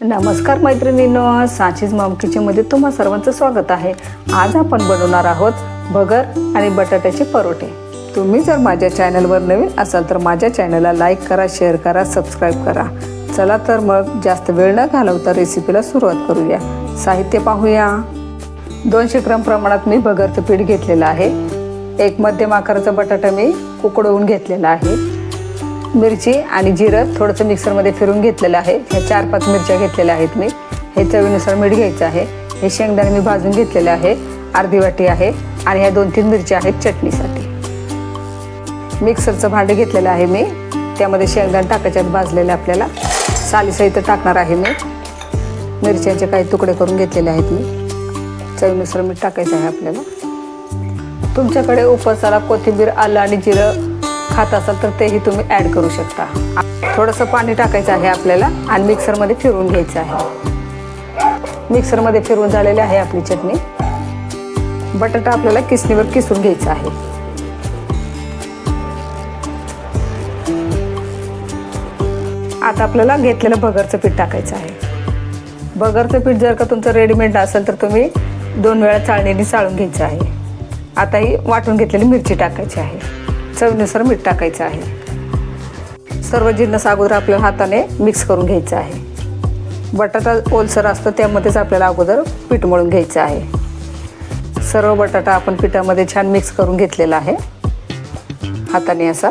नमस्कार मैत्रिणींनो, साचीज मॉम किचनमध्ये तुम्हा सर्वांचं स्वागत आहे। आज आपण बनवणार आहोत भगर आणि बटाट्याचे परोठे। तुम्ही जर माझ्या चॅनलवर नवीन असाल तर माझ्या चॅनलला लाईक करा, शेअर करा, सबस्क्राइब करा। चला तर मग जास्त वेळ न घालवता रेसिपीला सुरुवात करूया। साहित्य पाहूया। 200 ग्रॅम प्रमाणात मी भगरचं पीठ घेतलेलं आहे। एक मध्यम आकाराचा बटाटा मी उकडवून घेतलेला आहे। मिरची आणि जिरं थोडंसं मिक्सरमध्ये फिरून घेतलेलं आहे। हे 4-5 मिरच्या घेतलेल्या आहेत मी। हे चवीनुसार मीठ घ्यायचं आहे। हे शेंगदाणे मी भाजून घेतलेले आहे, अर्धी वाटी आहे। आणि ह्या 2-3 मिरच्या आहेत चटणीसाठी। मिक्सरचं भांडे घेतलेलं आहे मी, त्यामध्ये शेंगदाणे टाकायचे आहेत भाजलेले। आपल्याला सालीसहित टाकणार आहे मी। मिरच्यांचे काही तुकडे करून घेतलेले आहेत मी। चवीनुसार मीठ टाकायचं आहे आपल्याला। तुमच्याकडे उपवासाला कोथिंबीर, आलं आणि जिरं खात असाल तर तेही तुम्ही ॲड करू शकता। थोडंसं पाणी टाकायचं आहे आपल्याला आणि मिक्सरमध्ये फिरवून घ्यायचं आहे। मिक्सरमध्ये फिरवून झालेली आहे आपली चटणी। बटाटा आपल्याला किसणीवर किसून घ्यायचा आहे। आता आपल्याला घेतलेलं भगरचं पीठ टाकायचं आहे। भगरचं पीठ जर का तुमचं रेडीमेड असेल तर तुम्ही 2 वेळा चाळणीने चाळून घ्यायचं आहे। आता ही वाटून घेतलेली मिरची टाकायची आहे। चवीनुसार मीठ टाकायचं आहे। सर्व जिन्नस अगोदर आपल्या हाताने मिक्स करून घ्यायचं आहे। बटाटा ओलसर असतं त्यामध्येच आपल्याला अगोदर पीठ मळून घ्यायचं आहे। सर्व बटाटा आपण पिठामध्ये छान मिक्स करून घेतलेला आहे हाताने असा।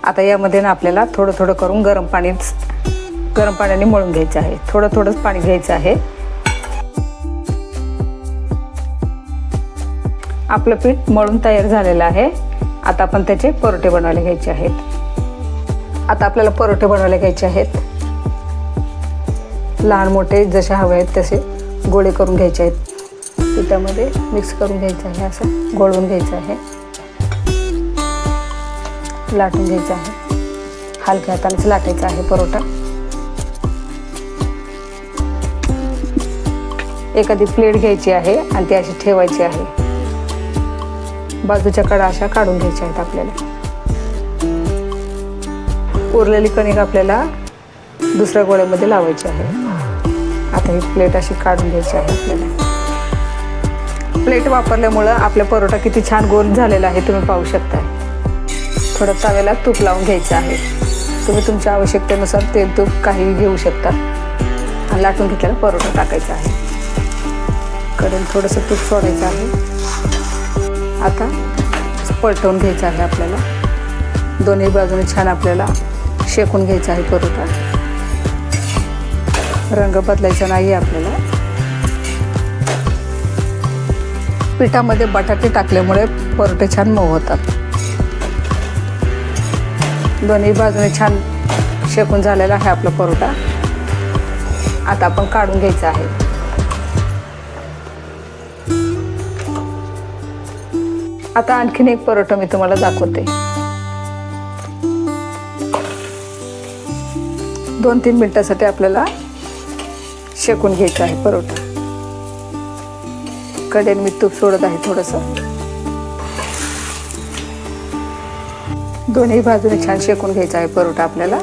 आता यामध्ये ना आपल्याला थोडं थोडं करून गरम पाण्याने मळून घ्यायचं आहे। थोडं थोडंच पाणी घ्यायचं आहे। आपलं पीठ मळून तयार झालेलं आहे। आता आपण त्याचे परोठे बनवायला घ्यायचे आहेत। आता आपल्याला परोठे बनवायला घ्यायचे आहेत। लहान मोठे जसे हवे आहेत तसे गोळे करून घ्यायचे आहेत। पिठामध्ये मिक्स करून घ्यायचं आहे, असं गोळवून घ्यायचं आहे, लाटून घ्यायचं आहे। हलक्या हातानेच लाटायचा आहे परोठा। एखादी प्लेट घ्यायची आहे आणि ती अशी ठेवायची आहे। बाजूच्या कडा अशा काढून घ्यायच्या आहेत आपल्याला। उरलेली कणिक आपल्याला दुसऱ्या गोळ्यामध्ये लावायची आहे। आता ही प्लेट अशी काढून घ्यायची आहे आपल्याला। प्लेट वापरल्यामुळं आपला परोठा किती छान गोल झालेला आहे तुम्ही पाहू शकता। थोडं तव्याला तूप लावून घ्यायचं आहे। तुम्ही तुमच्या आवश्यकतेनुसार तेल तूप काही घेऊ शकता। आणि लाटून घेतलेला परोठा टाकायचा आहे। कडेला थोडंसं तूप सोडायचं आहे। आता पलटवून घ्यायचं आहे आपल्याला। दोन्ही बाजूने छान आपल्याला शेकून घ्यायचा आहे परोठा। रंग बदलायचा नाही आहे आपल्याला। पिठामध्ये बटाटे टाकल्यामुळे परोठे छान मऊ होतात। दोन्ही बाजूने छान शेकून झालेला आहे आपला परोठा। आता आपण काढून घ्यायचा आहे। आता आणखीन एक परोठा मी तुम्हाला दाखवते। 2-3 मिनिटांसाठी आपल्याला शेकून घ्यायचा आहे परोठा। कडेने मी तूप सोडत आहे थोडंसं। दोन्ही बाजूने छान शेकून घ्यायचा आहे परोठा आपल्याला।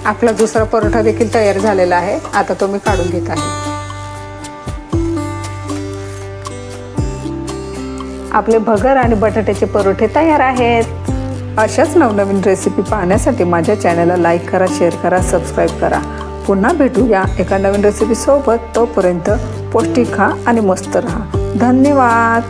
आपला दुसरा परोठा देखील तयार झालेला आहे। आता तो मी काढून घेत आहे। आपले भगर आणि बटाट्याचे परोठे तयार आहेत। अशाच नवनवीन रेसिपी पाहण्यासाठी माझ्या चॅनलला लाईक करा, शेअर करा, सबस्क्राइब करा। पुन्हा भेटूया एका नवीन रेसिपी सोबत। तोपर्यंत पौष्टिक खा आणि मस्त रहा। धन्यवाद।